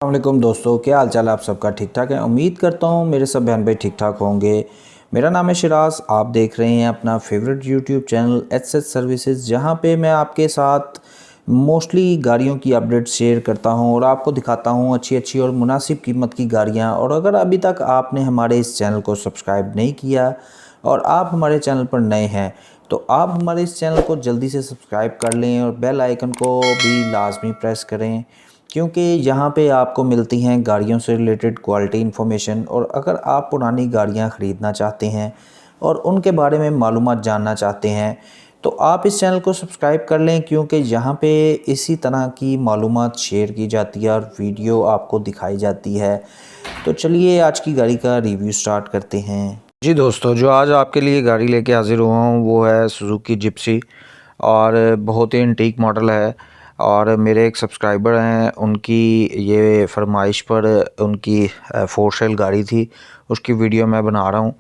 वालेकुम दोस्तों, क्या हाल चाल है आप सबका? ठीक ठाक है। उम्मीद करता हूँ मेरे सब बहन भाई ठीक ठाक होंगे। मेरा नाम है शिराज, आप देख रहे हैं अपना favourite YouTube channel H services, जहाँ पे मैं आपके साथ मोस्टली गाड़ियों की अपडेट शेयर करता हूँ और आपको दिखाता हूँ अच्छी अच्छी और मुनासिब कीमत की गाड़ियाँ। और अगर अभी तक आपने हमारे इस चैनल को सब्सक्राइब नहीं किया और आप हमारे चैनल पर नए हैं तो आप हमारे इस चैनल को जल्दी से सब्सक्राइब कर लें और बेल आइकन को भी लाजमी प्रेस करें, क्योंकि यहाँ पे आपको मिलती हैं गाड़ियों से रिलेटेड क्वालिटी इन्फॉर्मेशन। और अगर आप पुरानी गाड़ियाँ ख़रीदना चाहते हैं और उनके बारे में मालूमात जानना चाहते हैं तो आप इस चैनल को सब्सक्राइब कर लें, क्योंकि यहाँ पे इसी तरह की मालूमात शेयर की जाती है और वीडियो आपको दिखाई जाती है। तो चलिए आज की गाड़ी का रिव्यू स्टार्ट करते हैं। जी दोस्तों, जो आज आपके लिए गाड़ी लेके हाज़िर हुआ हूँ वो है सुजुकी जिप्सी और बहुत ही एंटीक मॉडल है। और मेरे एक सब्सक्राइबर हैं, उनकी ये फरमाइश पर उनकी फोर सेल गाड़ी थी, उसकी वीडियो मैं बना रहा हूँ।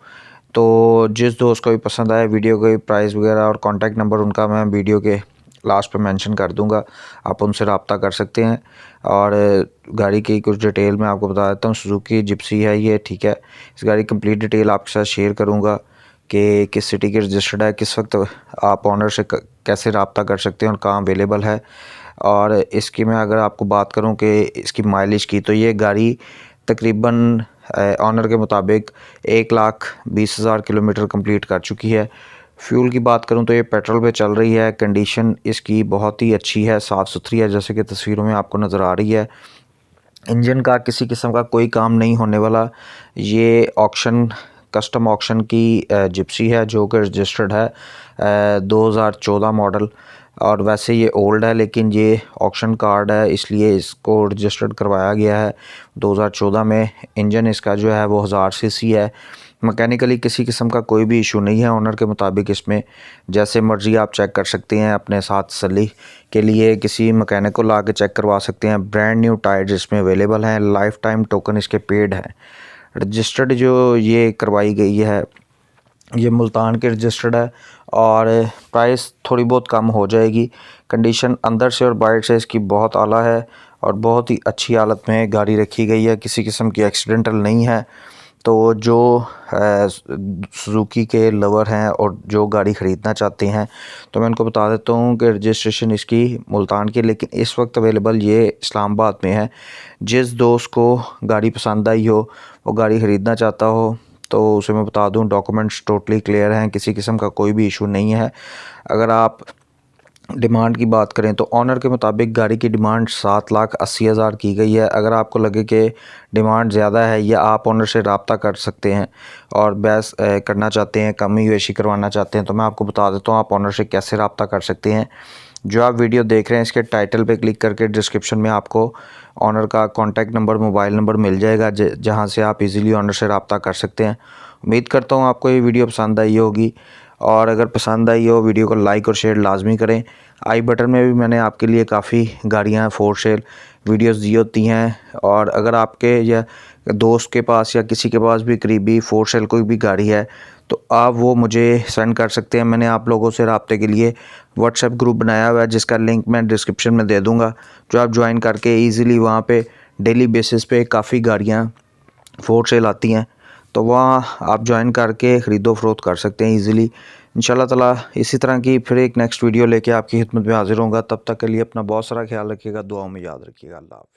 तो जिस दोस्त को भी पसंद आए वीडियो के प्राइस वगैरह और कॉन्टैक्ट नंबर उनका मैं वीडियो के लास्ट पे मेंशन कर दूंगा, आप उनसे रब्ता कर सकते हैं। और गाड़ी की कुछ डिटेल मैं आपको बता देता हूँ। सुजुकी जिप्सी है ये, ठीक है। इस गाड़ी की कंप्लीट डिटेल आपके साथ शेयर करूँगा कि किस सिटी की रजिस्टर्ड है, किस वक्त आप ऑनर से कैसे रब्ता कर सकते हैं और कहाँ अवेलेबल है। और इसकी मैं अगर आपको बात करूं कि इसकी माइलेज की, तो ये गाड़ी तकरीबन ऑनर के मुताबिक 1,20,000 किलोमीटर कंप्लीट कर चुकी है। फ्यूल की बात करूं तो ये पेट्रोल पे चल रही है। कंडीशन इसकी बहुत ही अच्छी है, साफ़ सुथरी है, जैसे कि तस्वीरों में आपको नज़र आ रही है। इंजन का किसी किस्म का कोई काम नहीं होने वाला। ये ऑक्शन कस्टम ऑक्शन की जिप्सी है जो कि रजिस्टर्ड है 2014 मॉडल। और वैसे ये ओल्ड है लेकिन ये ऑक्शन कार्ड है, इसलिए इसको रजिस्टर्ड करवाया गया है 2014 में। इंजन इसका जो है वो 1000 सीसी है। मैकेनिकली किसी किस्म का कोई भी इशू नहीं है ऑनर के मुताबिक। इसमें जैसे मर्ज़ी आप चेक कर सकते हैं, अपने साथ तसल्ली के लिए किसी मैकेनिक को ला के चेक करवा सकते हैं। ब्रांड न्यू टायर्स इसमें अवेलेबल हैं, लाइफ टाइम टोकन इसके पेड है। रजिस्टर्ड जो ये करवाई गई है ये मुल्तान के रजिस्टर्ड है और प्राइस थोड़ी बहुत कम हो जाएगी। कंडीशन अंदर से और बाहर से इसकी बहुत आला है और बहुत ही अच्छी हालत में गाड़ी रखी गई है, किसी किस्म की एक्सीडेंटल नहीं है। तो जो सुजुकी के लवर हैं और जो गाड़ी ख़रीदना चाहते हैं तो मैं उनको बता देता हूँ कि रजिस्ट्रेशन इसकी मुल्तान की, लेकिन इस वक्त अवेलेबल ये इस्लामाबाद में है। जिस दोस्त को गाड़ी पसंद आई हो, वो गाड़ी ख़रीदना चाहता हो, तो उसे मैं बता दूं डॉक्यूमेंट्स टोटली क्लियर हैं, किसी किस्म का कोई भी इशू नहीं है। अगर आप डिमांड की बात करें तो ऑनर के मुताबिक गाड़ी की डिमांड 7,80,000 की गई है। अगर आपको लगे कि डिमांड ज़्यादा है या आप ऑनर से रब्ता कर सकते हैं और बहस करना चाहते हैं, कमी वेशी करवाना चाहते हैं, तो मैं आपको बता देता हूँ आप ऑनर से कैसे रब्ता कर सकते हैं। जो आप वीडियो देख रहे हैं इसके टाइटल पे क्लिक करके डिस्क्रिप्शन में आपको ऑनर का कॉन्टैक्ट नंबर, मोबाइल नंबर मिल जाएगा, जहाँ से आप इजीली ऑनर से रब्ता कर सकते हैं। उम्मीद करता हूँ आपको ये वीडियो पसंद आई होगी, और अगर पसंद आई हो वीडियो को लाइक और शेयर लाजमी करें। आई बटन में भी मैंने आपके लिए काफ़ी गाड़ियाँ फोर सेल वीडियोस दी होती हैं, और अगर आपके या दोस्त के पास या किसी के पास भी करीबी फोर सेल कोई भी गाड़ी है तो आप वो मुझे सेंड कर सकते हैं। मैंने आप लोगों से रब्ते के लिए व्हाट्सएप ग्रुप बनाया हुआ है जिसका लिंक मैं डिस्क्रिप्शन में दे दूँगा, जो आप ज्वाइन करके ईज़िली वहाँ पे डेली बेसिस पे काफ़ी गाड़ियाँ फोर सेल आती हैं, तो वहाँ आप ज्वाइन करके ख़रीदो फरोख्त कर सकते हैं ईज़िली। इंशाल्लाह ताला इसी तरह की फिर एक नेक्स्ट वीडियो लेके आपकी खिदमत में हाज़िर होऊंगा। तब तक के लिए अपना बहुत सारा ख्याल रखिएगा, दुआओं में याद रखिएगा। अल्लाह हाफ़िज़।